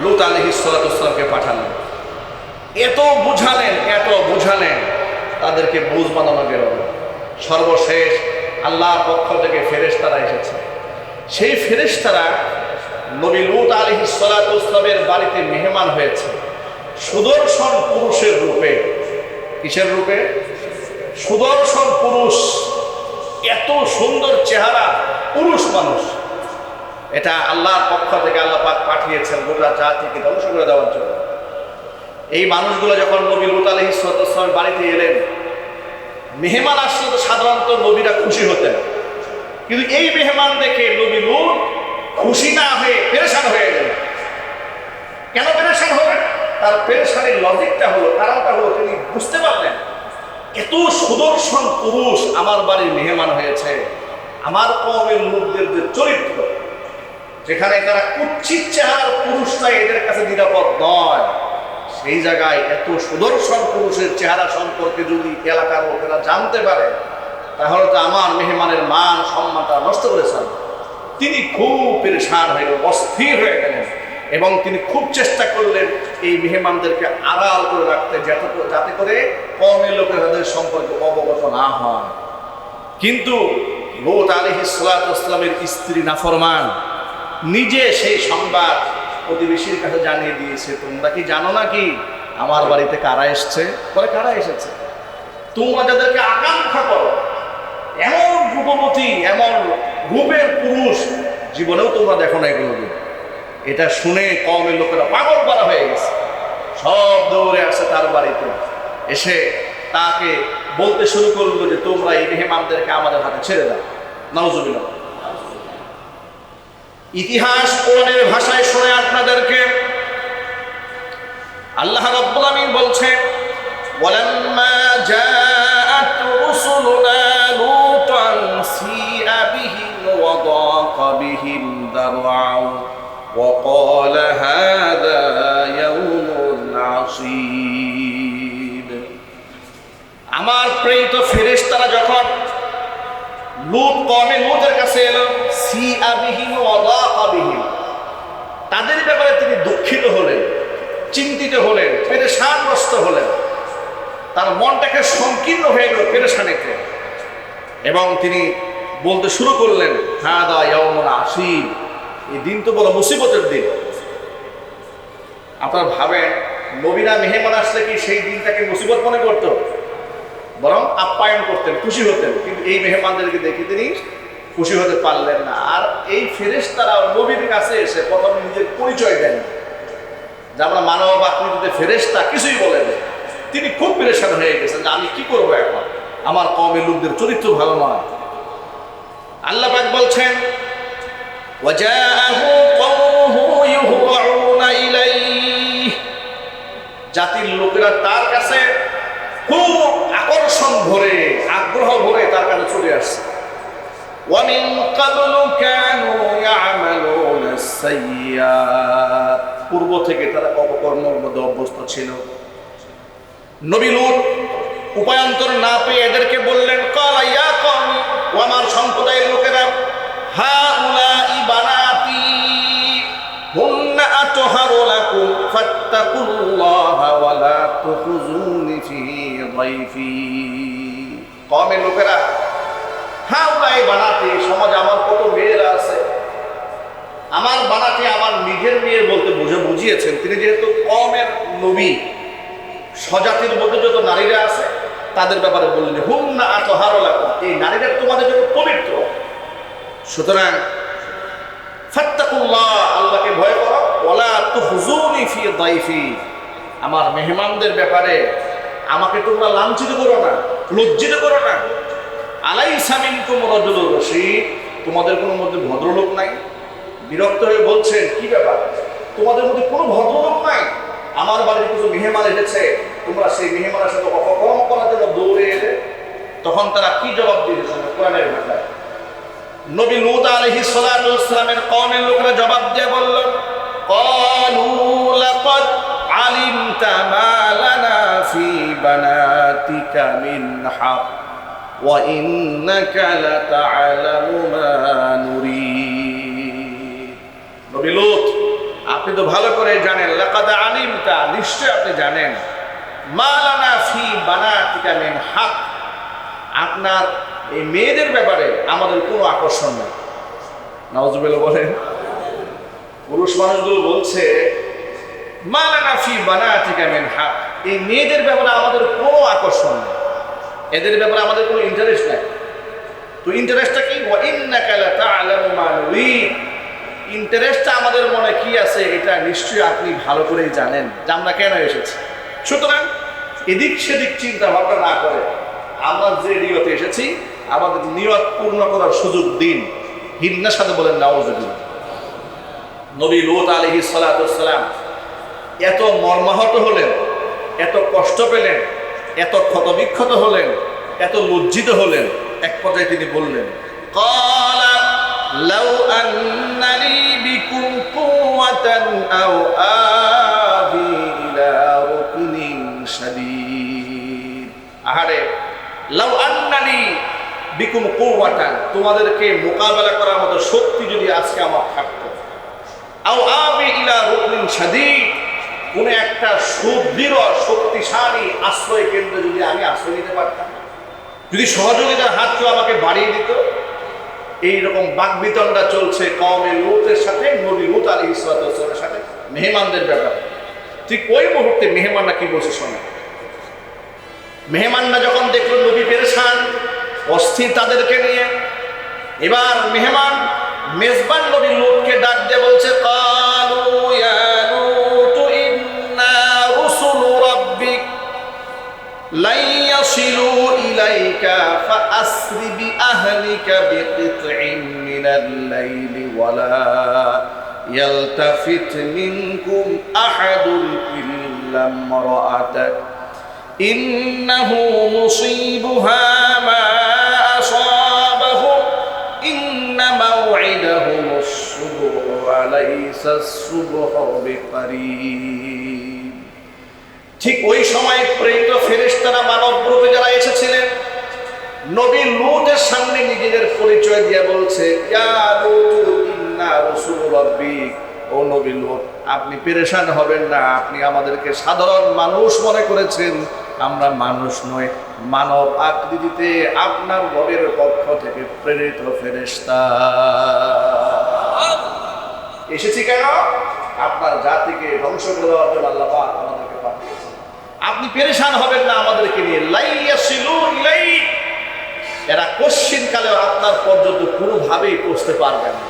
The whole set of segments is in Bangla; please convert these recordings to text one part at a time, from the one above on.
লূত আলাইহিস সালাতুসসালামকে পাঠালেন। এত বুঝালেন তাদেরকে বুঝ বানানো গেল না। সর্বশেষ আল্লাহর পক্ষ থেকে ফেরেশতারা এসেছে। সেই ফেরেশতারা নবী লূত আলাইহিস সালাতুসসালামের বাড়িতে মেহমান হয়েছে সুদর্শন পুরুষের রূপে। কিসের রূপে? সুদর্শন পুরুষ। এত সুন্দর চেহারা, পুরুষ মানুষ। এটা আল্লাহর পক্ষ থেকে আল্লাহ পাক পাঠিয়েছেন গোটা জাতিকে ধ্বংস করে দেওয়ার জন্য। এই মানুষগুলো যখন নবী লূত আলাইহিস সালামের বাড়িতে এলেন, মেহমান আসলে তো সাধারণত নবীরা খুশি হতেন, কিন্তু এই মেহমান দেখে নবী লূত খুশি না হয়ে পেরেশান হয়ে গেলেন। কেন পেরেশান হলেন? তার পেরেশানির লজিকটা হলো, কারণটা হলো, তিনি বুঝতে পারলেন এত সুদর্শন পুরুষ আমার বাড়ির মেহমান হয়েছে, আমার কওমের লোকদের যে চরিত্র, যেখানে তারা কুৎসিত চেহারার পুরুষটাই এদের কাছে নিরাপদ নয়, সেই জায়গায় এত সুদর্শন পুরুষের চেহারা সম্পর্কে যদি এলাকার লোকেরা জানতে পারে, তাহলে তো আমার মেহমানের মান সম্মানটা নষ্ট করেছেন। তিনি খুব পেরেশান হয়ে গেলেন, অস্থির হয়ে গেলেন, এবং তিনি খুব চেষ্টা করলেন এই মেহমানদেরকে আড়াল করে রাখতে, যাতে করে কওমের লোকেরা তাদের সম্পর্কে অবগত না হয়। কিন্তু লূত আলাইহিস সালামের স্ত্রী নাফরমান নিজে সেই সংবাদ প্রতিবেশীর কাছে জানিয়ে দিয়েছে, তোমরা কি জানো নাকি আমার বাড়িতে কারা এসছে? বলে, কারা এসেছে? তোমরা যাদেরকে আকাঙ্ক্ষা করো, এমন রূপবতী, এমন রূপের পুরুষ জীবনেও তোমরা দেখো না এগুলো। এটা শুনে কওমের লোকেরা পাগল করা হয়ে গেছে, সব দৌড়ে আসে তার বাড়িতে। এসে তাকে বলতে শুরু করলো যে তোমরা এই মেহমানদেরকে আমাদের হাতে ছেড়ে দাও। নাউজুবিল্লাহ। ইতিহাস কোরআনের ভাষায় শুনে আপনাদেরকে আল্লাহ রাব্বুল আমিন বলছেন, ওয়ালাম্মা জাআত রুসুলুনা লূতান সিআ বিহিম ওয়া দাqa বিহিম দারআউ ওয়া ক্বালা হাযা ইয়াউমুন আসীব। আমার প্রেরিত ফেরেশতারা যখন লূতের কাছে এলো, সিআ বিহিম ওয়া দাqa বিহিম, তাদের ব্যাপারে তিনি দুঃখিত হলেন, চিন্তিত হলেন, পেরেশানগ্রস্ত হলেন। তার মনটাকে সংকীর্ণ হয়ে গেল পেরেশানিতে, এবং তিনি বলতে শুরু করলেন, হাদা ইয়াউমুন আসীব, এই দিন তো বড় মুসিবতের দিন। আপনারা ভাবেন, নবীরা মেহমান আসলে কি সেই দিনটাকে মুসিবত মনে করত? বরং আপ্যায়ন করতেন, খুশি হতেন। কিন্তু এই মেহমানদেরকে দেখে তিনি খুশি হতে পারলেন না। আর এই ফেরেশতারা নবীর কাছে এসে প্রথমে নিজের পরিচয় দেন, যে আমরা মানব আকৃতিতে ফেরেশতা, কিছুই বলেন। তিনি খুব পেরেশান হয়ে গেছেন যে আমি কি করবো এখন, আমার কওমের লোকদের চরিত্র ভালো নয়। আল্লাহ পাক বলছেন, ওয়াজাআহু কওমুহু ইউহরাউনা ইলাইহি, জাতির লোকেরা তার কাছে খুব আকর্ষণ ভরে, আগ্রহ ভরে তার কাছে চলে আসছে। ওয়া মিন ক্বাবলু কানু ইয়ামালুনা আস-সাইয়্যাত, পূর্ব থেকে তারা অপকর্মের মধ্যে অভ্যস্ত ছিল। নবী লূত উপায়ান্তর না পেয়ে এদেরকে বললেন, ক্বালা ইয়া কওমি, ও আমার সম্প্রদায়ের লোকেরা, হাউলাই বানাতি হুন্না আতহারু লাকুম ফাত্তাকুল্লাহা ওয়া লা তুখযুনি ফি যায়ফি। কওমের লোকেরা, হাউলাই বানাতি, সমাজে আমার কত মেয়েরা আছে, আমার বানাতে আমার নিজের মেয়ে বলতে বুঝিয়েছেন তিনি, যেহেতু কওমের নবী, স্বজাতির মধ্যে যত নারীরা আছে তাদের ব্যাপারে বললেন, হুন্না আতহারু লাকুম, এই নারীরা তোমাদের জন্য পবিত্র, সুতরাং ফাত্তাকুল্লাহ, আল্লাহকে ভয় করো, ওয়ালা তুখযুনি ফি যায়ফি, আমার মেহমানদের ব্যাপারে আমাকে তোমরা লাঞ্ছিত করো না, লজ্জিত করো না। আলাইসা মিনকুম রাজুলুর রশীদ, তোমাদের কোনো মধ্যে ভদ্রলোক নাই? বিরক্ত হয়ে বলছেন, কি ব্যাপার, তোমাদের মধ্যে কোনো ভদ্রলোক নাই? আমার বাড়ির কিছু মেহমান এসেছে, তোমরা সেই মেহমানের সাথে অপকর্ম করার জন্য দৌড়ে এলে। তখন তারা কি জবাব দিয়েছে কোরআনের ভাষায়? নবী লূত আলাইহিস সালামের কওমের লোকেরা জবাব দিয়ে বলল, ক্বালু লাকাদ আলিমতা মা লানা ফি বানাতিকা মিন হক ওয়া ইন্নাকা লাতা'লামু মা নুরিদ। নবী লূত, আপনি তো ভালো করে জানেন, লাকাদ আলিমতা, নিশ্চয় আপনি জানেন, মা লানা ফি বানাতিকা মিন হক, আপনার এই মেয়েদের ব্যাপারে আমাদের কোনো আকর্ষণ নেই। নাউজুবিল্লাহ বলেন। পুরুষ মানুষগুলো বলছে মা লানা ফি বানাতিকা মিন হক, এই মেয়েদের ব্যাপারে আমাদের কোনো আকর্ষণ নেই, এদের ব্যাপারে আমাদের কোনো ইন্টারেস্ট নাই। তো ইন্টারেস্টটা কি? ওয়া ইন্নাকা লা তা'লামু মা নুরীদ, ইন্টারেস্টটা আমাদের মনে কি আছে এটা নিশ্চয়ই আপনি ভালো করেই জানেন যে আমরা কেন এসেছি। সুতরাং এদিক সেদিক চিন্তা ভাবনা না করে আমরা যে নিয়তে এসেছি আমাদের নিয়ত পূর্ণ করার সুযোগ দিন। হিন্নার সাথে বলেন নাউজুবিল্লাহ। নবী লূত আলাইহিস সালাতু ওয়াস সালাম এত মর্মাহত হলেন, এত কষ্ট পেলেন, এত ক্ষতবিক্ষত হলেন, এত লজ্জিত হলেন, এক পর্যায়ে তিনি বললেন, ক্বালা লাউ আন্না লি বিকুম কুওয়াতান আও আবি ইলা রুকনিন শাদীদ। আহারে, লাউ আন্না লি বিকুম কুওয়াতান, তোমাদেরকে মোকাবেলা করার মতো শক্তি যদি আজকে আমার থাকতো, আও আবি ইলা রুকনিন শাদীদ, কোন একটা সুদৃঢ় শক্তিশালী আশ্রয় কেন্দ্রে যদি আমি আশ্রয় নিতে পারতাম, যদি সহযোগিতার হাত কেউ আমাকে বাড়িয়ে দিত। এইরকম বাকবিতণ্ডা চলছে কওমে লূতের সাথে, নবী লূত আলাইহিস সালামের সাথে মেহমানদের ব্যাপারে। ঠিক ওই মুহূর্তে মেহমানরা কি বলছে শোনা। মেহমানরা যখন দেখলো নবী পেরেশান, অস্থির তাদেরকে নিয়ে, এবার মেহমান মেজবান নবী লূতকে ডাক দিয়ে বলছে, ক্বালু ইয়া লূত ইন্না রুসুলু রাব্বিক লান ইয়াসিলু ইলাইকা ফাআসরি বিআহলিকা বিকিতইন মিনাল লাইলি ওয়ালা ইয়ালতাফিত মিনকুম আহাদুন ইল্লা ইমরাআতাক ইন্নাহু মুসীবুহা মা আসাবাহুম ইন্না মাওঈদাহুমুস সুবহু ওয়া লাইসাস সুবহু বিকারীব। ঠিক ওই সময় প্রেরিত ফেরেশতারা মানব রূপে যারা এসেছিলেন নবী লূতের সামনে নিজেদের পরিচয় দিয়ে বলছে, ইয়া লূত ইন্না রাসূলু রাব্বিক, ও নবী লূত আপনি পেরেশান হবেন না, আপনি আমাদেরকে সাধারণ মানুষ মনে করেছেন, আমরা মানুষ নই, মানব আকৃতিতে আপনার রবের পক্ষ থেকে প্রেরিত ফেরেশতা এসেছি। কেন? আপনার জাতিকে ধ্বংস করে দেওয়ার জন্য আল্লাহ পাক আমাদেরকে পাঠিয়েছেন। আপনি পেরেশান হবেন না আমাদেরকে নিয়ে। লাইয়াসিলু ইলাইক, এরা কোশ্চিন কালেও আপনার পর্যন্ত কোনোভাবেই পৌঁছতে পারবে না।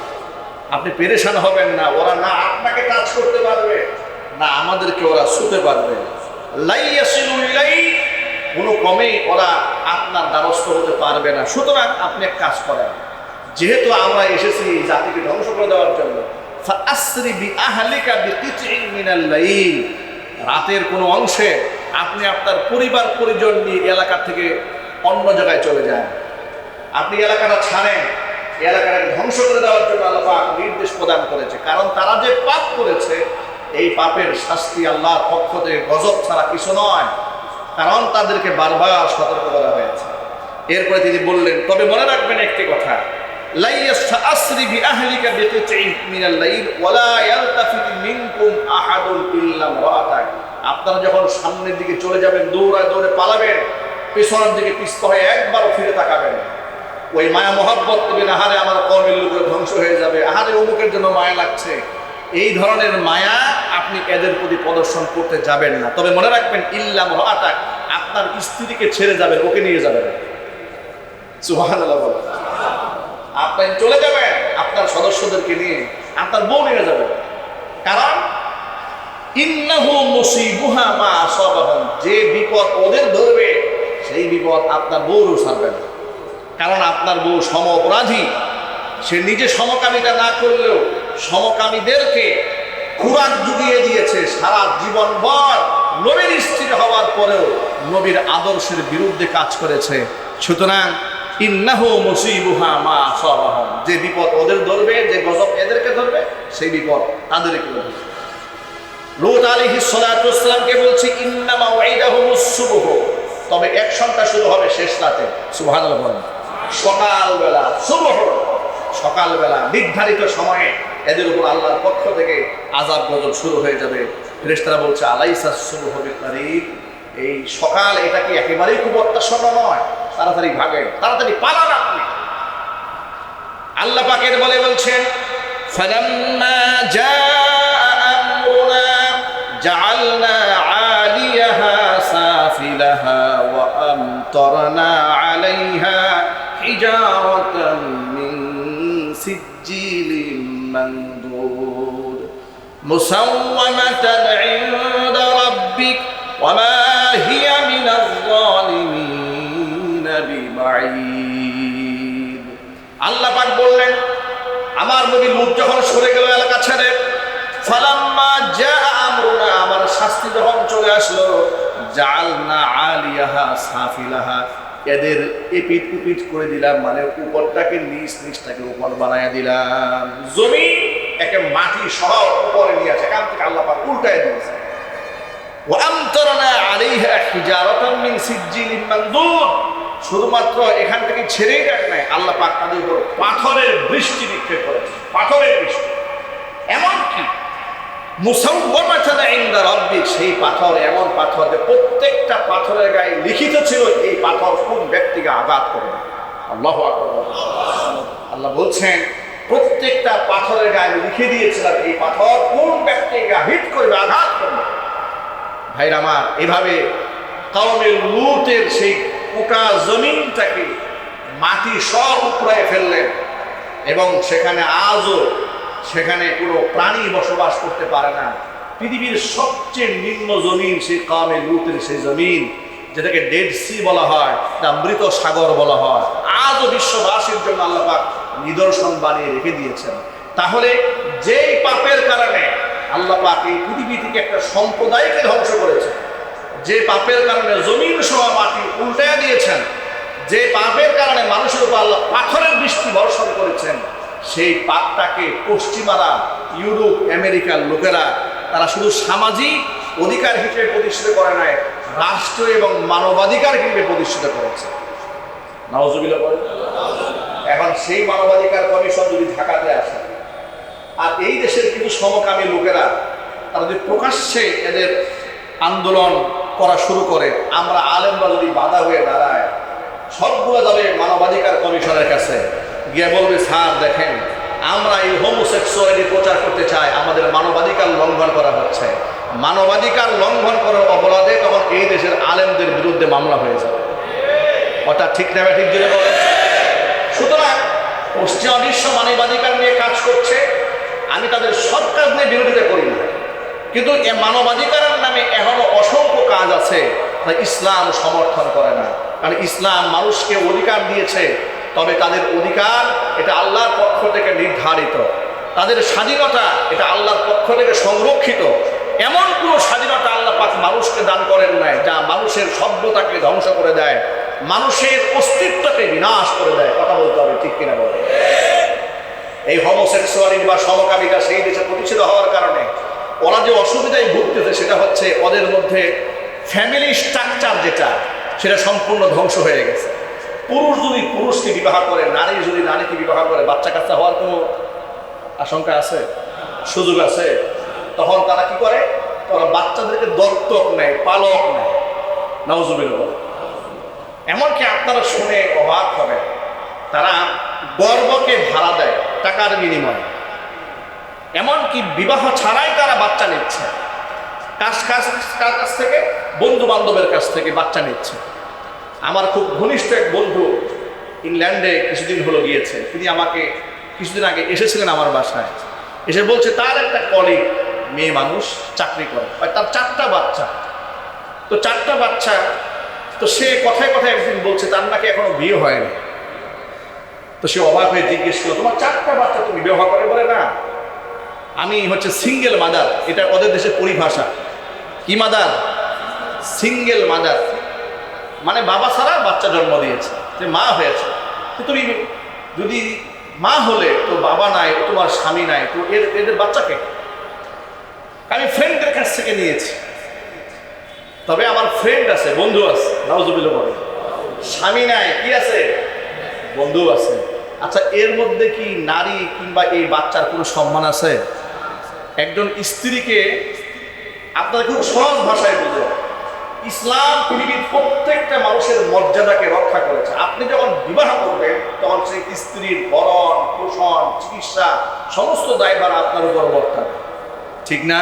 আপনি পেরেশান হবেন না, ওরা না আপনাকে টাচ করতে পারবে না আমাদেরকে ওরা ছুঁতে পারবে। লাইয়াসিলু ইলাইক, কোনো ক্রমেই ওরা আপনার দ্বারস্থ হতে পারবে না। সুতরাং আপনি এক কাজ করেন, যেহেতু আমরা এসেছি এই জাতিকে ধ্বংস করে দেওয়ার জন্য, ফাআসরি বিআহলিকা বিকিতইন মিনাল লাইল, রাতের কোনো অংশে আপনি আপনার পরিবার পরিজন নিয়ে এলাকা থেকে অন্য জায়গায় চলে যান। আপনি এলাকাটা ছাড়েন, এলাকাটাকে ধ্বংস করে দেওয়ার জন্য আল্লাহ পাক নির্দেশ প্রদান করেছে। কারণ তারা যে পাপ করেছে এই পাপের শাস্তি আল্লাহর পক্ষ থেকে গজব ছাড়া কিছু নয়, কারণ তাদেরকে বারবার সতর্ক করা হয়েছে। এরপরে তিনি বললেন, তবে মনে রাখবেন একটি কথা, লাইয়াসরি বিআহলিকা বিকিতইন মিনাল লাইল ওয়ালা ইয়ালতাফিত মিনকুম আহাদুন ইল্লা ইমরাআতাক, আপনারা যখন সামনের দিকে চলে যাবেন, দৌড়ে দৌড়ে পালাবেন, পেছনের দিকে পিছপা হয়ে একবারও ফিরে তাকাবেন। ওই মায়া মহব্বত দেবেন, আহারে আমার কওমের লোকের ধ্বংস হয়ে যাবে, আহারে অমুকের জন্য মায়া লাগছে, এই ধরনের মায়া আপনি এদের প্রতি প্রদর্শন করতে যাবেন না। তবে মনে রাখবেন, ইল্লা ইমরাআতাক, আপনার স্ত্রীকে ছেড়ে যাবেন, ওকে নিয়ে যাবেন। সুবহানাল্লাহ বলেন। আপনি চলে যাবেন আপনার সদস্যদেরকে নিয়ে, আপনার বউ নিয়ে যাবেন। কারণ ইন্নাহু মুসীবুহা মা আসাবাহুম, যে বিপদ ওদের ধরবে সেই বিপদ আপনার বউরও ছাড়বে না। কারণ আপনার বউ সম অপরাধী, সে নিজে সমকামিতা না করলেও সমকামীদেরকে খুরাক জুগিয়ে দিয়েছে সারা জীবনভর। নবীর স্ত্রী হওয়ার পরেও নবীর আদর্শের বিরুদ্ধে কাজ করেছে। সুতরাং ইন্নাহু মুসীবুহা মা আসাবাহুম, যে বিপদ ওদের ধরবে, যে গজব এদেরকে ধরবে, সেই বিপদ তাদেরকে ধরবে। লূত আলাইহিস সালাতু ওয়াস সালামকে বলছি, ইন্না মাওঈদাহুমুস সুবহ, তবে অ্যাকশনটা শুরু হবে শেষ রাতে। সুবহানাল্লাহ বলেন। সকালবেলা, সুবহ, সকালবেলা নির্ধারিত সময়ে এদের উপর আল্লাহর পক্ষ থেকে আযাব গজব শুরু হয়ে যাবে। ফেরেশতারা বলছে আলাইসা সুবহু বিকারীব, এই সকাল এটা কি একেবারেই খুব অত্যাসন্ন নয়? তাড়াতাড়ি ভাগেন, তাড়াতাড়ি পালান আপনি। আল্লাহ পাক এর বলছেন ফালাম্মা জাআ আমরুনা জাআলনা আলিয়াহা সাফিলাহা ওয়া আমতারনা আলাইহা হিজারাতাম মিন সিজ্জিলিম মানদুদ মুসাওয়ামাতান ইনদা রাব্বিক ওয়া মা হিয়া মিনাজ যালিমিন বিবাঈদ। আল্লাহ পাক বললেন আমার নবী লূত যখন সরে গেল এলাকা ছেড়ে, ফালাম্মা জাআ আমরুনা, আমার শাস্তি যখন চলে আসলো, জাআলনা আলিয়াহা সাফিলাহা, এদের এপিট উপিট করে দিলাম, মানে উপরটাকে নিচটাকে উপর বানায়া দিলাম। জমিন একে মাটি সহ উপরে নিয়ে আসে, এখান থেকে আল্লাহ পাক উল্টায় দিয়েছে। ওয়া আমতারনা আলাইহা হিজারাতাম মিন সিজ্জিলিম মানদুদ, শুধুমাত্র এখান থেকে ছেড়েই দেখ নাই, আল্লাহ পাক তাদের উপর পাথরের বৃষ্টি নিক্ষেপ করেছে, পাথরের বৃষ্টি। এমনকি মুসাওয়ামাতান ইনদা রাব্বিক, সেই পাথর এমন পাথর যে প্রত্যেকটা পাথরের গায়ে লিখিত ছিল এই পাথর কোন ব্যক্তিকে আঘাত করবে। আল্লাহু আকবার। আল্লাহ বলছেন প্রত্যেকটা পাথরের গায়ে লিখে দিয়েছিলাম এই পাথর কোন ব্যক্তিকে হিট করবে, আঘাত করবে। ভাইরা আমার, এভাবে কওমে লূতের সেই গোটা জমিনটাকে মাটি সব উপড়ায় ফেললেন, এবং সেখানে আজও সেখানে কোনো প্রাণী বসবাস করতে পারে না। পৃথিবীর সবচেয়ে নিম্ন জমিন সেই কওমে লূতের সেই জমিন, যেটাকে ডেড সি বলা হয়, তা মৃত সাগর বলা হয়, আজও বিশ্ববাসীর জন্য আল্লাহ পাক নিদর্শন বানিয়ে রেখে দিয়েছেন। তাহলে যেই পাপের কারণে আল্লাহ পাক এই পৃথিবী থেকে একটা সম্প্রদায়কে ধ্বংস করেছে, যে পাপের কারণে জমিন সহ মাটি উল্টায়া দিয়েছেন, যে পাপের কারণে মানুষের উপর আল্লাহ পাথরের বৃষ্টি বর্ষণ করেছেন, সেই পাপটাকে পশ্চিমারা, ইউরোপ, আমেরিকার লোকেরা তারা শুধু সামাজিক অধিকার হিসেবে প্রতিষ্ঠিত করে নাই, রাষ্ট্র এবং মানবাধিকার হিসেবে প্রতিষ্ঠিত করেছে। নাউজুবিল্লাহ বলেন। এখন সেই মানবাধিকার কমিশন যদি ঢাকাতে আসে, আর এই দেশের কিছু সমকামী লোকেরা তারা যদি প্রকাশ্যে এদের আন্দোলন করা শুরু করে, আমরা আলেমরা যদি বাধা হয়ে দাঁড়ায়, সবগুলো যাবে মানবাধিকার কমিশনের কাছে, গিয়ে বলবে স্যার দেখেন আমরা এই হোমোসেক্সুয়ালিটি প্রচার করতে চাই, আমাদের মানবাধিকার লঙ্ঘন করা হচ্ছে। মানবাধিকার লঙ্ঘন করার অপরাধে তখন এই দেশের আলেমদের বিরুদ্ধে মামলা হয়ে যাবে। অর্থাৎ ঠিক না ঠিক জুড়ে বলে। সুতরাং পশ্চিমা বিশ্ব মানবাধিকার নিয়ে কাজ করছে, আমি তাদের সব কাজ নিয়ে বিরোধিতা করি না, কিন্তু এ মানবাধিকারের নামে এখনো অসংখ্য কাজ আছে যা ইসলাম সমর্থন করে না। কারণ ইসলাম মানুষকে অধিকার দিয়েছে, তবে তাদের অধিকার এটা আল্লাহর পক্ষ থেকে নির্ধারিত, তাদের স্বাধীনতা এটা আল্লাহর পক্ষ থেকে সংরক্ষিত। এমন কোনো স্বাধীনতা আল্লাহ পাক মানুষকে দান করেন নাই যা মানুষের সভ্যতাকে ধ্বংস করে দেয়, মানুষের অস্তিত্বকে বিনাশ করে দেয়। কথা বলতে হবে, ঠিক কিনা বলে? এই হোমোসেক্সুয়ালিটি বা সমকামিতা সেই দেশে প্রতিষ্ঠিত হওয়ার কারণে ওরা যে অসুবিধায় ভুগতেছে, সেটা হচ্ছে ওদের মধ্যে ফ্যামিলি স্ট্রাকচার যেটা, সেটা সম্পূর্ণ ধ্বংস হয়ে গেছে। পুরুষ যদি পুরুষকে বিবাহ করে, নারী যদি নারীকে বিবাহ করে, বাচ্চা কাচ্চা হওয়ার কোনো আশঙ্কা আছে, সুযোগ আছে, তখন তারা কি করে? তারা বাচ্চাদেরকে দত্তক নেয়, পালক নেয়। নাউজুবিল্লাহ। এমনকি আপনারা শুনে অবাক হবেন, তারা গর্ভকে ভাড়া দেয় টাকার বিনিময়ে, এমনকি বিবাহ ছাড়াই তারা বাচ্চা নিচ্ছে, কার কাছ থেকে? বন্ধু বান্ধবের কাছ থেকে বাচ্চা নিচ্ছে। আমার খুব ঘনিষ্ঠ এক বন্ধু ইংল্যান্ডে কিছুদিন হলো গিয়েছে, তিনি আমাকে কিছুদিন আগে এসেছিলেন আমার বাসায়, এসে বলছে তার একটা কলিগ মেয়ে মানুষ চাকরি করে, তার 4টা বাচ্চা। তো 4টা বাচ্চা, তো সে কথায় কথায় একদিন বলছে তার নাকি এখনো বিয়ে হয়নি। তো সে অবাক হয়ে জিজ্ঞেস করলো, তোমার 4টা বাচ্চা তুমি বিবাহ করে? বলে না, আমি হচ্ছে সিঙ্গেল মাদার। এটা ওদের দেশের পরিভাষা। কি মাদার? সিঙ্গেল মাদার, মানে বাবা ছাড়া বাচ্চা জন্ম দিয়েছে, যে মা হয়েছে। তো তুমি যদি মা হলে তো বাবা নাই, তোমার স্বামী নাই, তো এদের বাচ্চাকে? আমি ফ্রেন্ডদের কাছ থেকে নিয়েছি, তবে আমার ফ্রেন্ড আছে, বন্ধু আছে। নাউজুবিল্লাহ বলে। স্বামী নাই, কি আছে? বন্ধু আছে। আচ্ছা, এর মধ্যে কি নারী কিংবা এই বাচ্চার কোনো সম্মান আছে? একজন স্ত্রীকে আপনার খুব সহজ ভাষায় বুঝে, ইসলাম পৃথিবীর প্রত্যেকটা মানুষের মর্যাদাকে রক্ষা করেছে। আপনি যখন বিবাহ করবেন তখন সেই স্ত্রীর ভরণ পোষণ চিকিৎসা সমস্ত দায়ভার আপনার উপর বর্তাবে, ঠিক না?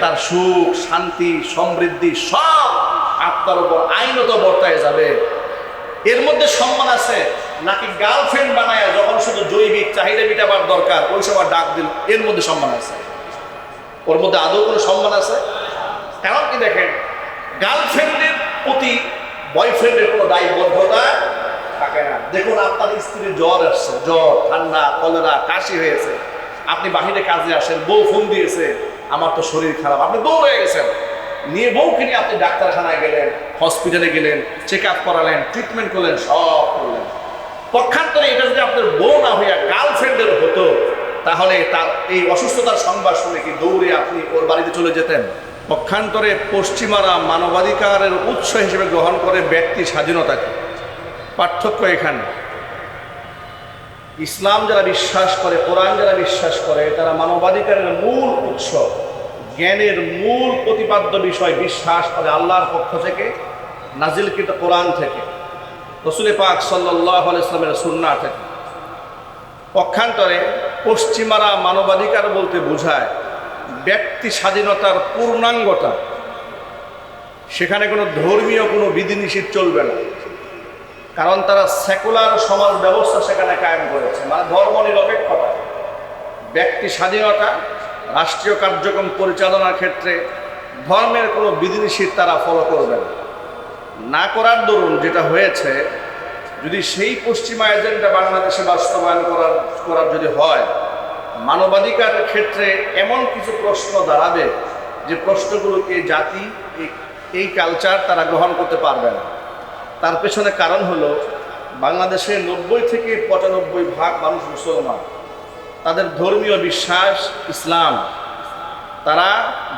তার সুখ শান্তি সমৃদ্ধি সব আপনার উপর আইনত বর্তায় যাবে। এর মধ্যে সম্মান আছে নাকি গার্লফ্রেন্ড বানায় যখন শুধু জৈবিক চাহিদা মেটাবার দরকার ওই সময় ডাক দিল, এর মধ্যে সম্মান আছে? ওর মধ্যে আদৌ কোনো সম্মান আছে? কারণ কি দেখেন, গার্লফ্রেন্ডের প্রতি বয়ফ্রেন্ডের কোনো দায়বদ্ধতা থাকে না। দেখুন, আপনার স্ত্রীর জ্বর আসছে, জ্বর ঠান্ডা কলেরা কাশি হয়েছে, আপনি বাহিরে কাজে আসেন, বউ ফোন দিয়েছে আমার তো শরীর খারাপ, আপনি দৌড়ে গেছেন, নিয়ে বউকে নিয়ে আপনি ডাক্তারখানায় গেলেন, হসপিটালে গেলেন, চেক আপ করালেন, ট্রিটমেন্ট করলেন, সব করলেন। পক্ষান্তরে এটা যদি আপনার বউ না হইয়া গার্লফ্রেন্ডের হতো তাহলে তার এই অসুস্থতার সংবাদ শুনে কি দৌড়ে আপনি ওর বাড়িতে চলে যেতেন? পক্ষান্তরে পশ্চিমারা মানবাধিকারের উৎস হিসেবে গ্রহণ করে ব্যক্তি স্বাধীনতাকে। পার্থক্য এখানে, ইসলাম যারা বিশ্বাস করে, কোরআন যারা বিশ্বাস করে, তারা মানবাধিকারের মূল উৎস, জ্ঞানের মূল প্রতিপাদ্য বিষয় বিশ্বাস করে আল্লাহর পক্ষ থেকে নাজিলকৃত কোরআন থেকে, রাসূল পাক সাল্লাল্লাহু আলাইহি ওয়াসাল্লামের সুন্নাহ থেকে। পক্ষান্তরে পশ্চিমারা মানবাধিকার বলতে বোঝায় ব্যক্তি স্বাধীনতার পূর্ণাঙ্গতা, সেখানে কোনো ধর্মীয় কোনো বিধিনিষেধ চলবে না, কারণ তারা সেকুলার সমাজ ব্যবস্থা সেখানে কায়েম করেছে, মানে ধর্ম নিরপেক্ষতা, ব্যক্তি স্বাধীনতা, রাষ্ট্রীয় কার্যক্রম পরিচালনার ক্ষেত্রে ধর্মের কোনো বিধিনিষেধ তারা ফলো করবে না করার দরুন যেটা হয়েছে, যদি সেই পশ্চিমা এজেন্ডা বাংলাদেশে বাস্তবায়ন করার যদি হয়, মানবাধিকারের ক্ষেত্রে এমন কিছু প্রশ্ন দাঁড়াবে যে প্রশ্নগুলো এই জাতি এই কালচার তারা গ্রহণ করতে পারবে না। তার পেছনে কারণ হলো বাংলাদেশে 90 থেকে 95% মানুষ মুসলমান, তাদের ধর্মীয় বিশ্বাস ইসলাম, তারা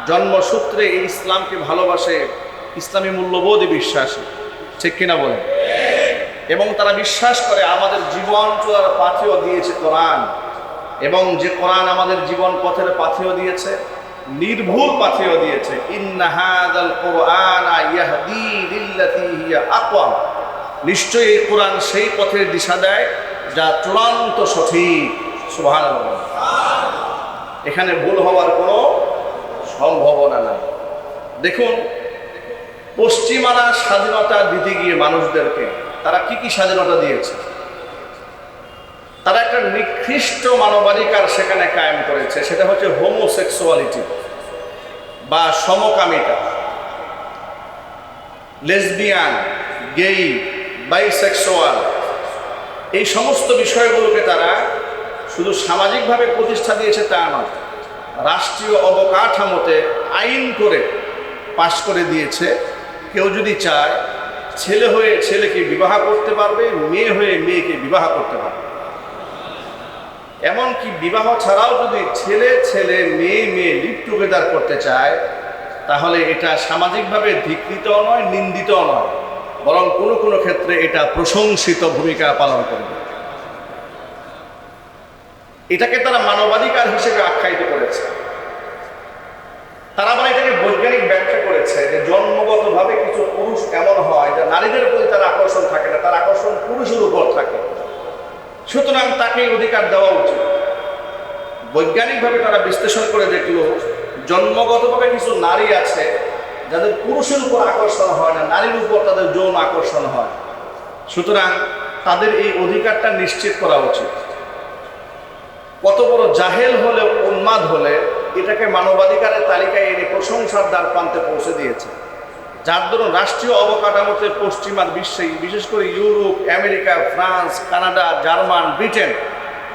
জন্মসূত্রে এই ইসলামকে ভালোবাসে, ইসলামী মূল্যবোধে বিশ্বাসী, ঠিক কিনা বলেন? এবং তারা বিশ্বাস করে আমাদের জীবন চলার পাথেয় দিয়েছে কোরআন, এবং যে কোরআন আমাদের জীবন পথের পাথেয় দিয়েছে, নির্ভুল পাথেয় দিয়েছে। ইন্না হাযাল কুরআনা ইয়াহদি লিল্লাতী হিয়া আকওয়াম, নিশ্চয়ই এই কোরআন সেই পথের দিশা দেয় যা চূড়ান্ত সঠিক। সুবহানাল্লাহ। এখানে ভুল হওয়ার কোনো সম্ভাবনা নাই। দেখুন, পশ্চিমারা স্বাধীনতা দিতে গিয়ে মানুষদেরকে তারা কি স্বাধীনতা দিয়েছে? তারা একটা নিকৃষ্ট মানবাধিকার সেখানে কায়েম করেছে, সেটা হচ্ছে হোমোসেক্সুয়ালিটি বা সমকামিতা, লেসবিয়ান, গেই, বাইসেক্সুয়াল, এই সমস্ত বিষয়গুলোকে তারা শুধু সামাজিকভাবে প্রতিষ্ঠা দিয়েছে তা নয়, রাষ্ট্রীয় অবকাঠামোতে আইন করে পাশ করে দিয়েছে। কেউ যদি চায় ছেলে হয়ে ছেলেকে বিবাহ করতে পারবে, মেয়ে হয়ে মেয়েকে বিবাহ করতে পারবে। এমনকি বিবাহ ছাড়াও যদি ছেলে ছেলে মেয়ে মেয়ে লিভ টুগেদার করতে চায় তাহলে এটা সামাজিকভাবে ধিকৃতও নয়, নিন্দিতও নয়, বরং কোনো কোনো ক্ষেত্রে এটা প্রশংসিত ভূমিকা পালন করবে। এটাকে তারা মানবাধিকার হিসেবে আখ্যায়িত করেছে। তারা আবার এটাকে বৈজ্ঞানিক ব্যাখ্যা করেছে যে জন্মগতভাবে কিছু পুরুষ এমন হয় যে নারীদের প্রতি তার আকর্ষণ থাকে না, তার আকর্ষণ পুরুষের উপর থাকে, সুতরাং তাকে অধিকার দেওয়া উচিত। বৈজ্ঞানিকভাবে তারা বিশ্লেষণ করে দেখলো জন্মগতভাবে কিছু নারী আছে যাদের পুরুষের উপর আকর্ষণ হয় না, নারীর উপর তাদের যৌন আকর্ষণ হয়, সুতরাং তাদের এই অধিকারটা নিশ্চিত করা উচিত। কত বড় জাহেল হলে, উন্মাদ হলে এটাকে মানবাধিকারের তালিকায় এনে প্রশংসার দ্বার প্রান্তে পৌঁছে দিয়েছে, যার দরুন রাষ্ট্রীয় অবকাঠামোতে পশ্চিমার বিশ্বে, বিশেষ করে Europe, America, France, Canada, German, Britain,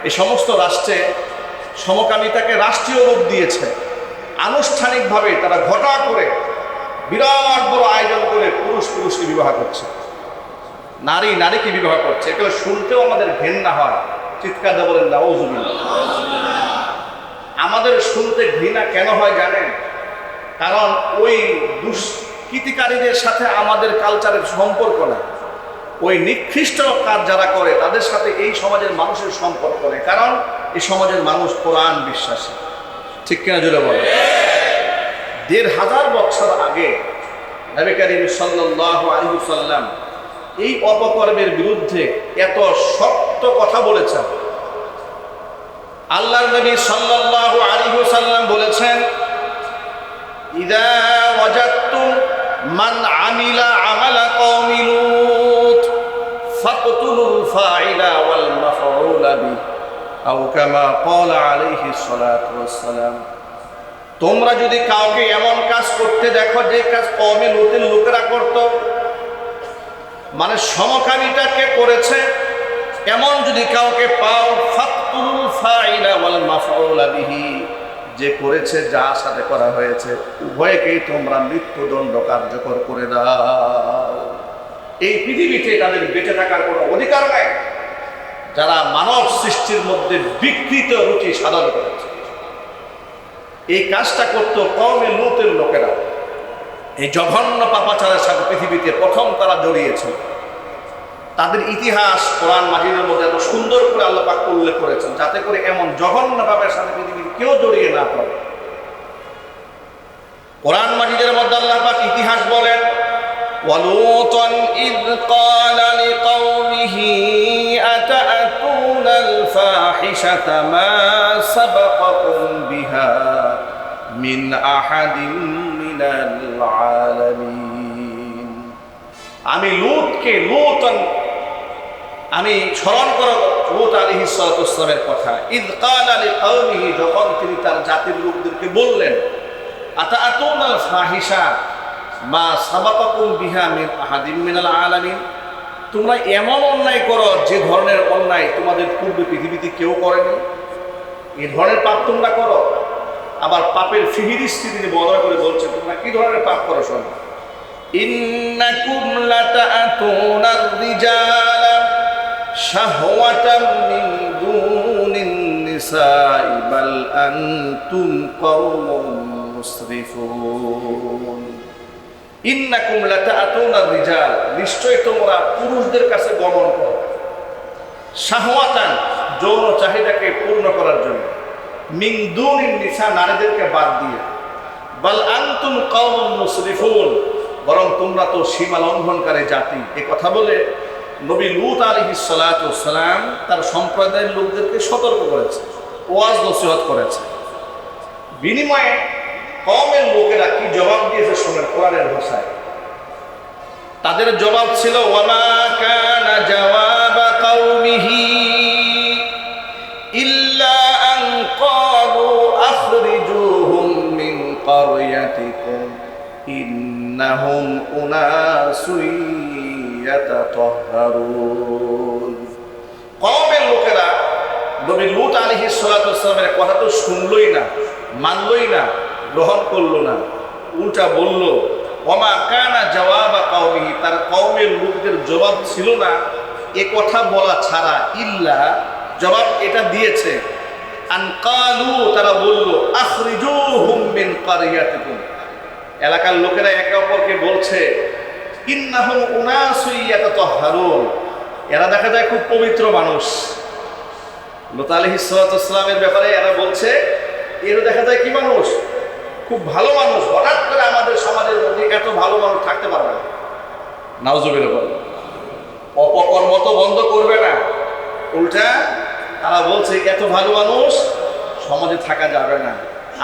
এই সমস্ত রাষ্ট্রে সমকামিতাকে রাষ্ট্রীয় রূপ দিয়েছে। আনুষ্ঠানিকভাবে তারা ঘটা করে বিরাট বড় আয়োজন করে পুরুষ পুরুষকে বিবাহ করছে, নারী নারীকে বিবাহ করছে। এগুলো শুনতেও আমাদের ঘৃণা হয়, চিৎকার দিয়ে বলেন নাউযুবিল্লাহ। আমাদের শুনতে ঘৃণা কেন হয় জানেন? কারণ ওই দুষ্কৃতিকারীদের সাথে আমাদের কালচারের সম্পর্ক না। ওই নিকৃষ্ট কাজ যারা করে তাদের সাথে এই সমাজের মানুষের সম্পর্ক নেই, কারণ এই সমাজের মানুষ কোরআন বিশ্বাসী। ঠিক কিনা জুড়ে বলে? ১৫০০ বছর আগে নবী করিম সাল্লাল্লাহু আলাইহি ওয়াসাল্লাম এই অপকর্মের বিরুদ্ধে এত শক্ত কথা বলেছেন। আল্লাহর নবী সাল্লাল্লাহু আলাইহি ওয়াসাল্লাম বলেছেন, ইযা ওয়াজাদতুম মান আমিলা আমালা কওমি লূত ফাকতুলুল ফাইলা ওয়াল মাফউলা বিহি আও কামা ক্বালা আলাইহিস সালাতু ওয়াস সালাম। তোমরা যদি কাউকে এমন কাজ করতে দেখো যে কাজ কওমে লূতের লোকেরা করত, মানে সমকামিতাকে করেছে, এমন যদি কাউকে পাও, ফাকতুলুল ফাইলা ওয়াল মাফউলা বিহি, যে করেছে যা সাথে করা হয়েছে উভয়কেই তোমরা মৃত্যুদণ্ড কার্যকর করে দাও। এই পৃথিবীতে তাদের বেঁচে থাকার কোনো অধিকার নাই যারা মানব সৃষ্টির মধ্যে বিকৃত রুচি সাধন করেছে। এই কাজটা করত কওমে লূতের লোকেরা। এই জঘন্য পাপাচারের সাথে পৃথিবীতে প্রথম তারা জড়িয়েছিল। তাদের ইতিহাস কোরআন মাজিদের মধ্যে এত সুন্দর করে আল্লাহ পাক উল্লেখ করেছেন, যাতে করে এমন জঘন্য পাপের সাথে পৃথিবীর কেউ জড়িয়ে না পড়ে। কোরআন মাজিদের মধ্যে আল্লাহ পাক ইতিহাস বলেন, ওয়ালুতান ইয ক্বালা লিকাওমিহি আতা'তুনাল ফাহিশাতা মা সাবাকাকুম বিহা মিন আহাদিন মিনাল আলামিন। আমি স্মরণ করো লূত আলাইহিস সালাতু ওয়াস সালামের কথা। ইয ক্বালা লিকাওমিহি, যখন তিনি তার জাতির লোকদেরকে বললেন, আতা'তুনাল ফাহিশা মা সাবাকাকুম বিহা মিন আহাদিন মিনাল আলামিন, তোমরা এমন অন্যায় করো যে ধরনের অন্যায় তোমাদের পূর্বে পৃথিবীতে কেউ করেনি। এই ধরনের পাপ তোমরা করো। আবার পাপের ফিহিরিস্তি তিনি বর্ণনা করে বলছেন, তোমরা কি ধরনের পাপ করো শোনো। ইন্নাকুম লাতা'তুনার রিজালা শাহওয়াতাম মিন দুনিন নিসাই বাল আনতুম কওমুম মুসরিফুন। ইন্নাকুম লাতা'তুনার রিজাল, নিশ্চয় তোমরা পুরুষদের কাছে গমন করো, শাহওয়াতান, যৌন চাহিদাকে পূর্ণ করার জন্য, মিন দুনিন নিসা, নারীদেরকে বাদ দিয়ে, বাল আনতুম কওমুম মুসরিফুন, বরং তোমরা তো সীমা লঙ্ঘনকারী জাতি। এই কথা বলে নবী লূত আলাইহিস সালাতু ওয়াস সালাম তার সম্প্রদায়ের লোকদেরকে সতর্ক করেছে, ওয়াজ নসিহত করেছে। বিনিময়ে কওমের লোকেরা কি জবাব দিয়েছে শোনেন কোরআনের ভাষায়। তাদের জবাব ছিল, ওয়ামা কানা জাওয়াবা কওমিহি ইল্লা আন ক্বালু আখরিজুহুম মিন ক্বরয়াতিকুম ইন্নাহুম উনাসুন ইয়াতাতাহহারুন। কওমের লোকেরা নবী লূত আলাইহিস সালাতু ওয়াস সালামের কথা তো শুনলই না, মানলই না, গ্রহণ করলো না, উল্টা বলল, ওমা কানা জাওয়াবা কওমিহি, তার কওমের লোকদের জবাব ছিল না এ কথা বলা ছাড়া, ইল্লা, জবাব এটা দিয়েছে, আন ক্বালু, তারা বলল, আখরিজুহুম মিন ক্বরয়াতিকুম, এলাকার লোকেরা একে অপরকে বলছে, ইন্নাহুম উনাসুন ইয়াতাতাহহারুন, এরা দেখা যায় খুব পবিত্র মানুষ। লূত আলাইহিস সালাতু ওয়াস সালামের ব্যাপারে এরা বলছে, এরা দেখা যায় কি মানুষ, খুব ভালো মানুষ, হঠাৎ করে আমাদের সমাজের মধ্যে এত ভালো মানুষ থাকতে পারবে না। নাউজুবিল্লাহ বলে, অপকর্ম তো বন্ধ করবে না, উল্টা তারা বলছে এত ভালো মানুষ সমাজে থাকা যাবে না।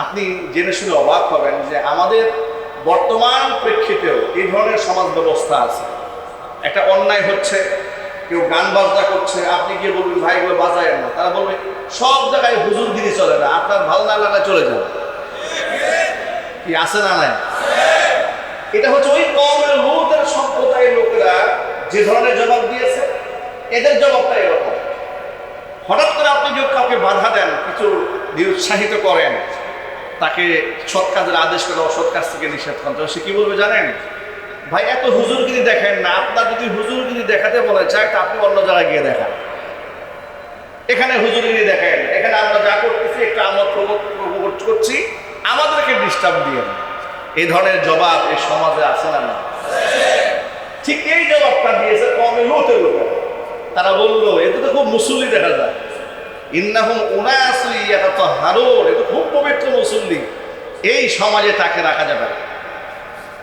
আপনি জেনে শুনে অবাক হবেন যে আমাদের বর্তমান প্রেক্ষিতেও এই ধরনের সমাজ ব্যবস্থা আছে। একটা অন্যায় হচ্ছে, কেউ গান বাজনা করছে, আপনি গিয়ে বলবেন ভাই এগুলো বাজায় না, তারা বলবে সব জায়গায় হুজুরগিরি চলে না, আপনার ভালো না লাগা চলে যাবে। কি আছে না নাই? এটা হচ্ছে ওই কওমের লূতের সম্প্রদায়ের লোকেরা যে ধরনের জবাব দিয়েছে, এদের জবাবটা এরকম। হঠাৎ করে আপনি যদি কাউকে বাধা দেন, কিছু নিরুৎসাহিত করেন, তাকে সৎ কাজের আদেশ করে অসৎ কাজ থেকে নিষেধ করেন, তো সে কি বলবে জানেন? ভাই এত হুজুরগিরি দেখেন না, আপনার যদি হুজুরগিরি দেখাতে বলে চায় তা আপনি অন্য জায়গায় গিয়ে দেখান। এখানে হুজুরগিরি দেখেন, এখানে আমরা যা করতেছি একটু আমরা প্রমোট করছি, আমাদেরকে ডিস্টার্ব দিয়ে না। এই ধরনের জবাব এই সমাজে আছে না? ঠিক এই জবাবটা দিয়েছে কমে লোতের লোকেরা। তারা বললো এতে তো খুব মুসল্লি দেখা যায়, ইন্নাহুম উনাসু ইয়াতাতাহহারুন, এটা খুব পবিত্র মুসল্লি, এই সমাজে তাকে রাখা যাবে না,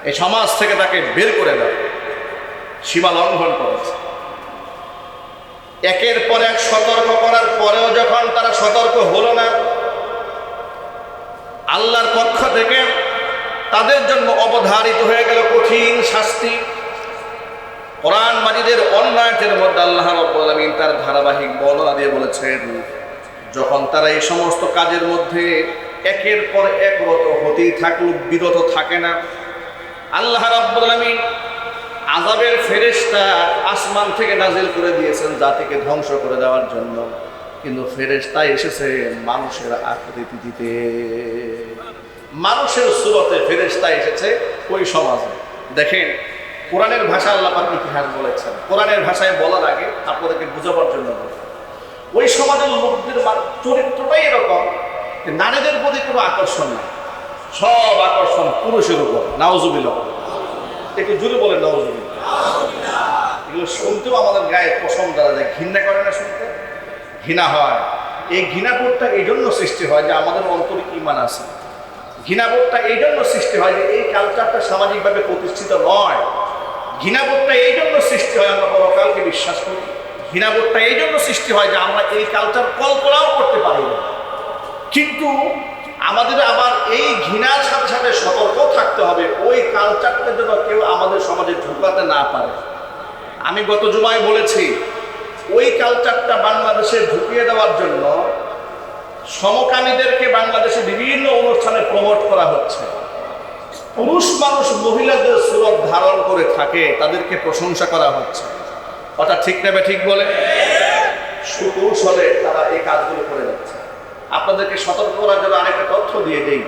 এই সমাজ থেকে তাকে বের করে দেয়। সীমা লঙ্ঘন করেছে। একের পর এক সতর্ক করার পরেও যখন তারা সতর্ক হলো না, আল্লাহর পক্ষ থেকে তাদের জন্য অবধারিত হয়ে গেল কঠিন শাস্তি। কোরআন মাজিদের অন্য আয়াতের মধ্যে আল্লাহ রাব্বুল আলামিন তার ধারাবাহিক বর্ণনা দিয়ে বলেছেন, যখন তারা এই সমস্ত কাজের মধ্যে একের পর এক রত হতেই থাকলো, বিরত থাকে না, আল্লাহ রাব্বুল আলামিন আযাবের ফেরেশতা আসমান থেকে নাজিল করে দিয়েছেন জাতিকে ধ্বংস করে দেওয়ার জন্য। কিন্তু ফেরেশতা এসেছে মানুষের আকৃতি দিতে, মানুষের সুরতে ফেরেশতা এসেছে ওই সমাজে। দেখেন কোরআনের ভাষা আল্লাহ পাক ইতিহাস বলেছেন, কোরআনের ভাষায় বলার আগে আপনাদেরকে বুঝাবার জন্য বলি, ওই সমাজের লোকদের চরিত্রটাই এরকম যে নারীদের প্রতি কোনো আকর্ষণ নেই, সব আকর্ষণ পুরুষের উপর। নাউজুবিল্লাহ, একটু জোরে বলেন নাউজুবিল্লাহ। এগুলো শুনতেও আমাদের গায়ে পশম দ্বারা যায়, ঘৃণা করে না, শুনতে ঘৃণা হয়। এই ঘৃণাবোধটা এই জন্য সৃষ্টি হয় যে আমাদের অন্তরে ঈমান আছে। ঘৃণাবোধটা এই জন্য সৃষ্টি হয় যে এই কালচারটা সামাজিকভাবে প্রতিষ্ঠিত নয়। ঘৃণাবোধটা এই জন্য সৃষ্টি হয় আমরা পরকালকে বিশ্বাস করি। ঘৃণাবোধটা এই জন্য সৃষ্টি হয় যে আমরা এই কালচার কল্পনাও করতে পারি না। কিন্তু আমাদের আবার এই ঘৃণার সাথে সাথে সতর্ক থাকতে হবে ওই কালচারটা যেন কেউ আমাদের সমাজে ঢুকাতে না পারে। আমি গত জুমায় বলেছি, ওই কালচারটা বাংলাদেশে ঢুকিয়ে দেওয়ার জন্য সমকামীদেরকে বাংলাদেশে বিভিন্ন অনুষ্ঠানে প্রমোট করা হচ্ছে। পুরুষ মানুষ মহিলাদের সুরত ধারণ করে থাকে, তাদেরকে প্রশংসা করা হচ্ছে। ওটা ঠিক নেবে ঠিক বলে সুকৌশলে তারা এই কাজগুলো করে যাচ্ছে। আপনাদেরকে সতর্ক করার জন্য আরেকটা তথ্য দিয়ে দেই,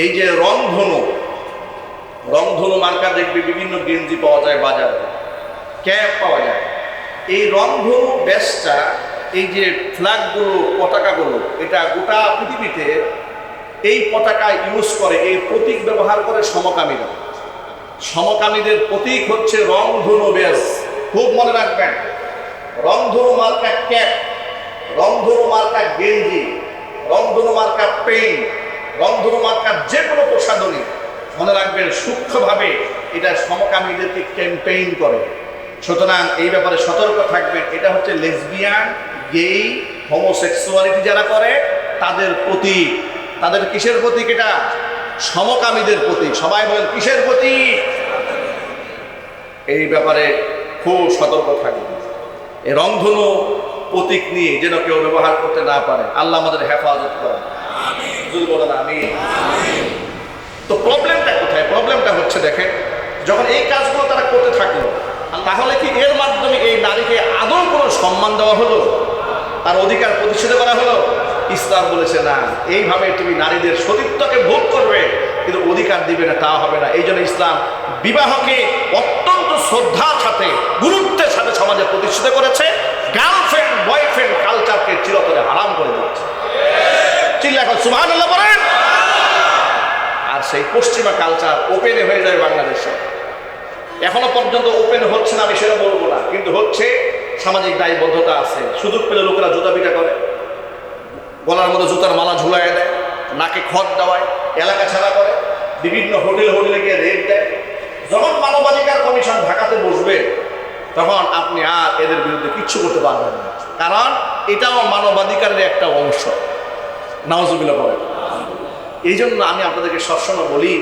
এই যে রংধনু মার্কা দেখবে বিভিন্ন গেঞ্জি পাওয়া যায় বাজারে, ক্যাপ পাওয়া যায়। এই রংধনু ব্যাসটা, এই যে ফ্ল্যাগগুলো, পতাকাগুলো, এটা গোটা পৃথিবীতে এই পতাকা ইউজ করে, এই প্রতীক ব্যবহার করে সমকামীরা। সমকামীদের প্রতীক হচ্ছে রংধনু ব্যাস, খুব মনে রাখবেন। রংধনু মার্কা ক্যাপ, রংধনু মার্কা গেঞ্জি, রংধনু মার্কা পেন, রংধনু মার্কা যে কোনো প্রসাধনী, মনে রাখবেন সূক্ষ্মভাবে এটা সমকামীদেরকে ক্যাম্পেইন করে। সুতরাং এই ব্যাপারে সতর্ক থাকবেন। এটা হচ্ছে লেসবিয়ান, গেই, হোমোসেক্সুয়ালিটি যারা করে তাদের প্রতীক। তাদের কিসের প্রতীক? এটা সমকামীদের প্রতীক। সবাই বলেন কিসের প্রতীক? এই ব্যাপারে খুব সতর্ক থাকবেন। এই রংধনু প্রতীক নিয়ে যেন কেউ ব্যবহার করতে না পারে। আল্লাহ আমাদের হেফাজত করেন, আমিন বলেন আমিন। তো প্রবলেমটা কোথায়? প্রবলেমটা হচ্ছে, দেখেন, যখন এই কাজগুলো তারা করতে থাকলো, তাহলে কি এর মাধ্যমে এই নারীকে আদৌ কোনো সম্মান দেওয়া হলো? তার অধিকার প্রতিষ্ঠিত করা হলো? ইসলাম বলেছে না, এইভাবে তুমি নারীদের সতীত্বকে ভোগ করবে কিন্তু অধিকার দিবে না, তা হবে না। এই জন্য ইসলাম বিবাহকে অত্যন্ত শ্রদ্ধার সাথে, গুরুত্বের সাথে সমাজে প্রতিষ্ঠিত করেছে। গার্লফ্রেন্ড বয়ফ্রেন্ড কালচারকে চিরতরে হারাম করে দিচ্ছে। চিল্লা এখন সুবহানাল্লাহ বলেন। আর সেই পশ্চিমা কালচার ওপেনে হয়ে যায় বাংলাদেশে। এখনো পর্যন্ত ওপেন হচ্ছে না, আমি সেটা বলবো না, কিন্তু হচ্ছে। সামাজিক দায়বদ্ধতা আছে। সুযোগ পেলে লোকেরা জুতা পিটা করে, গলার মধ্যে জুতার মালা ঝুলাই দেয়, নাকে খড় দেওয়ায়, এলাকা ছাড়া করে, বিভিন্ন হোটেলে গিয়ে রেট দেয়। যখন মানবাধিকার কমিশন ঢাকাতে বসবে তখন আপনি আর এদের বিরুদ্ধে কিচ্ছু করতে পারবেন না, কারণ এটাও মানবাধিকারের একটা অংশ। নাউজুবিল্লাহ বলেন। এই জন্য আমি আপনাদেরকে সবসময় বলি,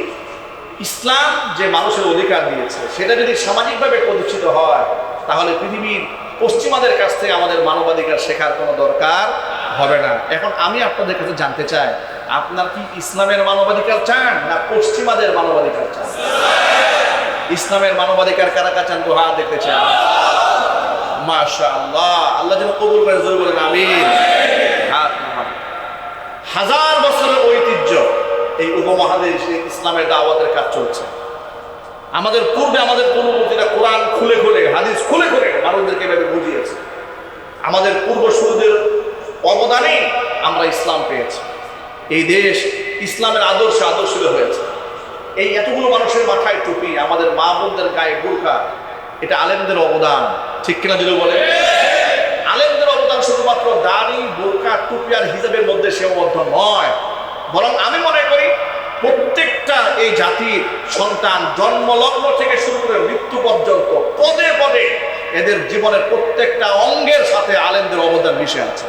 ইসলাম যে মানুষের অধিকার দিয়েছে সেটা যদি সামাজিকভাবে প্রতিষ্ঠিত হয় তাহলে পৃথিবীর পশ্চিমাদের কাছ থেকে আমাদের মানবাধিকার শেখার কোনো দরকার হবে না। এখন আমি আপনাদের কাছে জানতে চাই, আপনার কি ইসলামের মানবাধিকার চান না পশ্চিমাদের মানবাধিকার চান? ইসলামের মানবাধিকার কারা কারা চান? তো হাত দেখতে চান। মাশাআল্লাহ, আল্লাহ যেন কবুল করে, জোরে বলেন আমিন। হাত নামান। হাজার বছরের ঐতিহ্য এই উপমহাদেশে ইসলামের দাওয়াতের কাজ চলছে। আমাদের পূর্বে আমাদের পূর্ববর্তীরা কোরআন খুলে খুলে, হাদিস খুলে খুলে মানুষদেরকে এভাবে বুঝিয়েছে। আমাদের পূর্বসূরীদের অবদানে আমরা ইসলাম পেয়েছি। এই দেশ ইসলামের আদর্শে আদর্শিত হয়েছে। এই এতগুলো মানুষের মাথায় টুপি, আমাদের মা বোনদের গায়ে বুরকা, এটা আলেমদের অবদান, ঠিক কিনা যদি বলে? আলেমদের অবদান শুধুমাত্র দাড়ি, বোরকা, টুপি আর হিজাবের মধ্যে সীমাবদ্ধ নয়, বরং আমি মনে করি প্রত্যেকটা এই জাতির সন্তান জন্মলগ্ন থেকে শুরু করে মৃত্যু পর্যন্ত পদে পদে এদের জীবনের প্রত্যেকটা অঙ্গের সাথে আলেমদের অবদান মিশে আছে।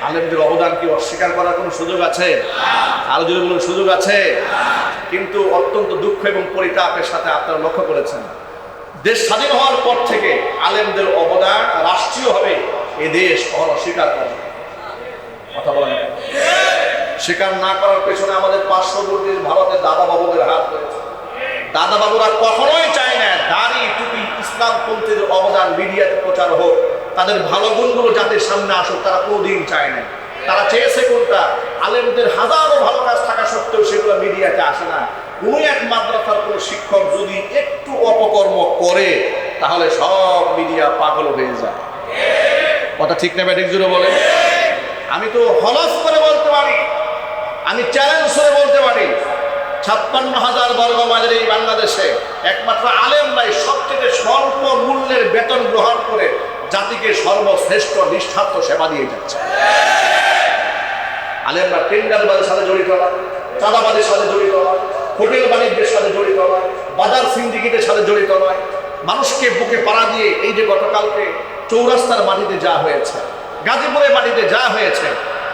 আলেমদের অবদান কি অস্বীকার করার কোনো সুযোগ আছে? আরো যদি বলুন, সুযোগ আছে। কিন্তু অত্যন্ত দুঃখ এবং পরিতাপের সাথে আপনারা লক্ষ্য করেছেন, দেশ স্বাধীন হওয়ার পর থেকে আলেমদের অবদান রাষ্ট্রীয়ভাবে এ দেশ কখনো স্বীকার করে। কথা বলেন, স্বীকার না করার পেছনে আমাদের পার্শ্ববর্তী ভারতের দাদা বাবুদের হাত রয়েছে। দাদা বাবুরা কখনোই চায় না দাড়ি, টুপি, ইসলামপন্থীদের অবদান মিডিয়াতে প্রচার হোক, তাদের ভালো গুণগুলো জাতির সামনে আসুক, তারা কোনোদিন চায় না। তারা চেয়েছে কোনটা? আলেমদের হাজারো ভালো কাজ থাকা সত্ত্বেও সেগুলো মিডিয়াতে আসে না। কোন এক মাদ্রাসার কোনো শিক্ষক যদি একটু অপকর্ম করে তাহলে সব মিডিয়া পাগল হয়ে যায়। কথা ঠিক না ব্যাটিক জুড়ে বলে? আমি তো হলফ করে বলতে পারি, আমি চ্যালেঞ্জ করে বলতে পারি, 56,000 বর্গ মাইলের এই বাংলাদেশে একমাত্র আলেমরাই সবচেয়ে স্বল্প মূল্যের বেতন গ্রহণ করে জাতিকে সর্বশ্রেষ্ঠ নিঃস্বার্থ সেবা দিয়ে যাচ্ছে। আলেমরা টেন্ডারবাজের সাথে জড়িত নয়, চাঁদাবাজের সাথে জড়িত নয়, হোটেল বাণিজ্যের সাথে জড়িত নয়, বাজার সিন্ডিকেটের সাথে জড়িত নয়। মানুষকে বুকে পাড়া দিয়ে এই যে গতকালকে চৌরাস্তার মাটিতে যা হয়েছে, গাজীপুরের মাটিতে যা হয়েছে,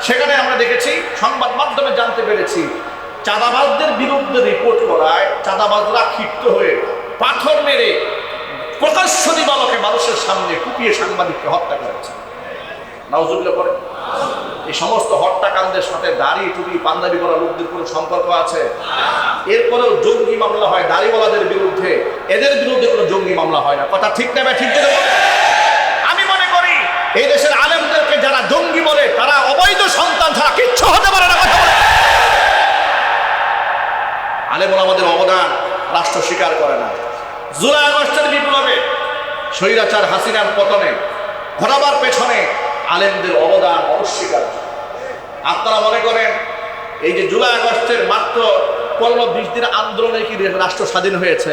সেখানে আমরা দেখেছি, সংবাদ মাধ্যমে জানতে পেরেছি, চাঁদাবাজদের বিরুদ্ধে রিপোর্ট করায় চাঁদাবাজরা ক্ষিপ্ত হয়ে পাথর মেরে প্রকাশ্য দিবালোকে মানুষের সামনে কুপিয়ে সাংবাদিককে হত্যা করেছে। নাউজুবিল্লাহ পড়ে। এই সমস্ত হত্যাকাণ্ডের সাথে দাড়ি, টুপি, পাঞ্জাবি পরা লোকদের কোনো সম্পর্ক আছে? এরপরেও জঙ্গি মামলা হয় দাড়িওয়ালাদের বিরুদ্ধে, এদের বিরুদ্ধে কোনো জঙ্গি মামলা হয় না। কথা ঠিক না? ঠিক না? আমি মনে করি এই দেশের আলেমদেরকে যারা জঙ্গি বলে তারা অবৈধ সন্তান ছাড়া কিচ্ছু হতে পারে না। কথা বলে আলেম ওলামাদের অবদান রাষ্ট্র স্বীকার করে না। জুলাই আগস্টের বিপ্লবে, স্বৈরাচার হাসিনার পতনে ঘোরাবার পেছনে আলেমদের অবদান অস্বীকার্য। আপনারা মনে করেন এই যে জুলাই আগস্টের মাত্র 15-20 দিন আন্দোলনে কি রাষ্ট্র স্বাধীন হয়েছে?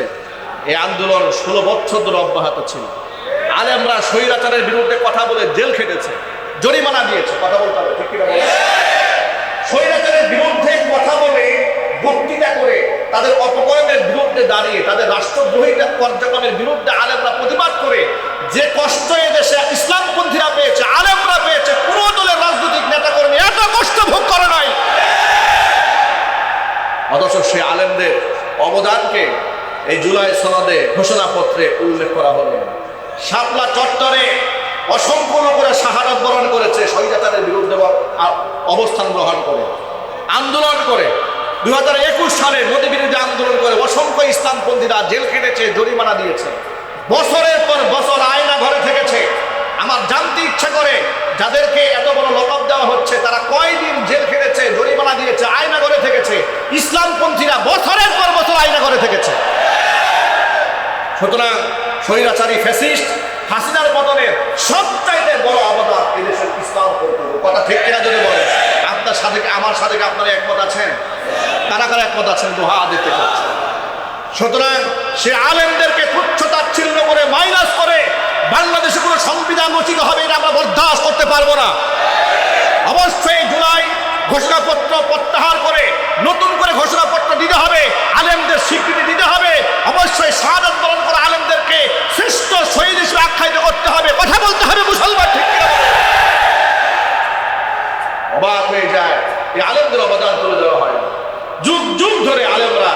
এই আন্দোলন 16 বছর ধরে অব্যাহত ছিল। আলেমরা স্বৈরাচারের বিরুদ্ধে কথা বলে জেল খেটেছে, জরিমানা দিয়েছে। কথা বলতে হবে, ঠিক কিনা বলেন? স্বৈরাচারের বিরুদ্ধে কথা বলে, বক্তৃতা করে, তাদের অপকর্মের বিরুদ্ধে দাঁড়িয়ে, তাদের রাষ্ট্রদ্রোহী কার্যক্রমের বিরুদ্ধে আলেমরা প্রতিবাদ করে যে কষ্ট এদেশে ইসলামপন্থীরা পেয়েছে, আলেমরা পেয়েছে, কোন দলের রাজনৈতিক নেতাকর্মী এত কষ্ট ভোগ করে নাই। অথচ সে আলেমদের অবদানকে এই জুলাই সনদে ঘোষণাপত্রে উল্লেখ করা হলো। শাপলা চত্বরে অসংখ্য লোকেরা শাহাদাত বরণ করেছে স্বৈরাচারের বিরুদ্ধে অবস্থান গ্রহণ করে, আন্দোলন করে। 2021 সালে মোদী বিরোধী আন্দোলন করে অসংখ্য ইসলামপন্থীরা জেল খেটেছে, জরিমানা দিয়েছে, বছরের পর বছর আয়না ঘরে থেকেছে। আমার জানতে ইচ্ছা করে যাদেরকে এত বড় লকআপ দেওয়া হচ্ছে তারা কয়দিন জেল খেটেছে, জরিমানা দিয়েছে, আয়না ঘরে থেকেছে। ইসলামপন্থীরা বছরের পর বছর আয়না ঘরে থেকেছে। সুতরাং স্বৈরাচারী ফ্যাসিস্ট হাসিনার পতনের সবচাইতে বড় অবদান এদেশের ইসলামপন্থী। কথা ঠিক কিনা যদি বলে? আপনার সাথে আমার সাথে আপনারা একমত আছেন? কারা কারা একমত আছেন? দোহা দিতে চাচ্ছে। সুতরাং সে আলেমদেরকে তুচ্ছ তাচ্ছিল্য করে, মাইনাস করে বাংলাদেশে কোনো সংবিধান রচিত হবে এটা আমরা বরদাস্ত করতে পারবো না। অবশ্যই জুলাই ঘোষণাপত্র প্রত্যাহার করে নতুন করে ঘোষণাপত্র দিতে হবে, আলেমদের স্বীকৃতি দিতে হবে। অবশ্যই শাহাদাত বরণ করা আলেমদেরকে শ্রেষ্ঠ শহীদ হিসেবে আখ্যায়িত করতে হবে। কথা বলতে হবে মুসলমান, ঠিক কিনা? অবাক হয়ে যায়, এই আলেমদের অবদান তুলে দেওয়া হয়। যুগ যুগ ধরে আলেমরা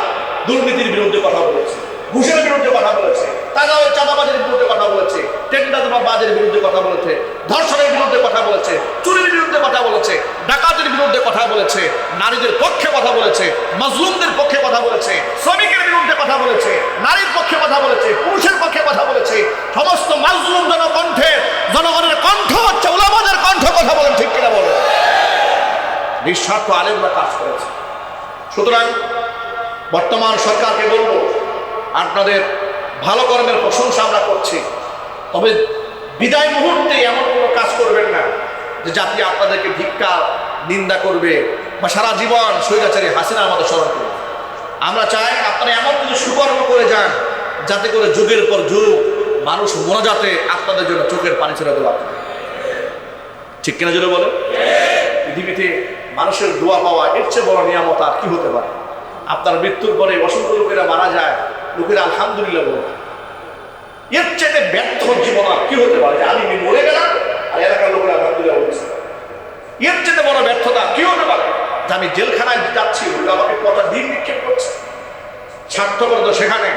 দুর্নীতির বিরুদ্ধে কথা বলেছে, ঘুষের বিরুদ্ধে কথা বলেছে, চাঁদাবাজের বিরুদ্ধে কথা বলেছে, টেন্ডারবাজের বিরুদ্ধে কথা বলেছে, ধর্ষণের বিরুদ্ধে কথা বলেছে, চুরির বিরুদ্ধে কথা বলেছে, ডাকাতের বিরুদ্ধে কথা বলেছে, নারীদের পক্ষে কথা বলেছে, মাজলুমদের পক্ষে কথা বলেছে, শ্রমিকের বিরুদ্ধে কথা বলেছে, নারীর পক্ষে কথা বলেছে, পুরুষের পক্ষে কথা বলেছে। সমস্ত মাজলুম জনকণ্ঠে, জনগণের কণ্ঠ হচ্ছে উলামাদের কণ্ঠ। কথা বলেন, ঠিক কিনা বলেন? নিঃস্বার্থ আলেমরা কাজ করেছে। সুতরাং বর্তমান সরকারকে বলবো, আপনাদের ভালো কর্মের প্রশংসা আমরা করছি, তবে বিদায় মুহূর্তে এমন কোনো কাজ করবেন না যে জাতি আপনাদেরকে ধিক্কার, নিন্দা করবে বা সারা জীবন স্বৈরাচারী হাসিনার মতো স্মরণ করবে। আমরা চাই আপনারা এমন কিছু সুকর্ম করে যান যাতে করে যুগের পর যুগ মানুষ মোনাজাতে আপনাদের জন্য চোখের পানি ছেড়ে দোয়া করে। ঠিক কিনা জোরে বলে? পৃথিবীতে মানুষের দোয়া পাওয়া এর চেয়ে বড় নিয়ামত আর কি হতে পারে? আপনার মৃত্যুর পরে অসংখ্য লোকেরা মারা যায়, লোকেরা আলহামদুলিল্লাহ বলে। এর চেয়ে ব্যর্থ জীবন আর কি হতে পারে? আমি মরে গেলাম আর এলাকার লোকেরা আলহামদুলিল্লাহ বলছে। এর চেয়ে বড় ব্যর্থতা কি হতে পারে? যে আমি জেলখানায় যাচ্ছি, আমাকে কটা দিন নিক্ষেপ করছে। স্বার্থপর তো সেখানে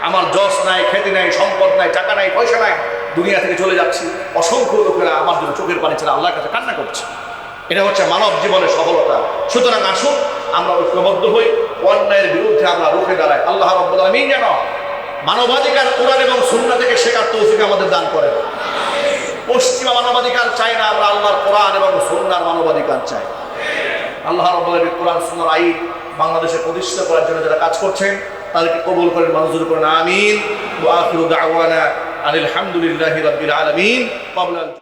আমার যশ নাই, খ্যাতি নাই, সম্পদ নাই, টাকা নাই, পয়সা নাই, দুনিয়া থেকে চলে যাচ্ছি। অসংখ্য লোকেরা আমার জন্য চোখের পানি ছেড়ে আল্লাহর কাছে কান্না করছে। এটা হচ্ছে মানব জীবনের সফলতা। সুতরাং আসুন আমরা ঐক্যবদ্ধ হই, অন্যায়ের বিরুদ্ধে আমরা রুখে দাঁড়াই। আল্লাহ রাব্বুল আলামিন যেন মানবাধিকার কোরআন এবং সুন্নাহ থেকে শেখার তৌফিক আমাদের দান করেন। পশ্চিমা মানবাধিকার চাই না, আমরা আল্লাহর কোরআন এবং সুন্নাহর মানবাধিকার চাই। আল্লাহ রাব্বুল আলামিন কোরআন সুন্নাহর আইন বাংলাদেশে প্রতিষ্ঠা করার জন্য যারা কাজ করছেন তাদেরকে কবুল করেন, মঞ্জুর করেন। আমিন। ওয়া আখিরু দাওয়ানা আনিল হামদুলিল্লাহি রাব্বিল আলামিন।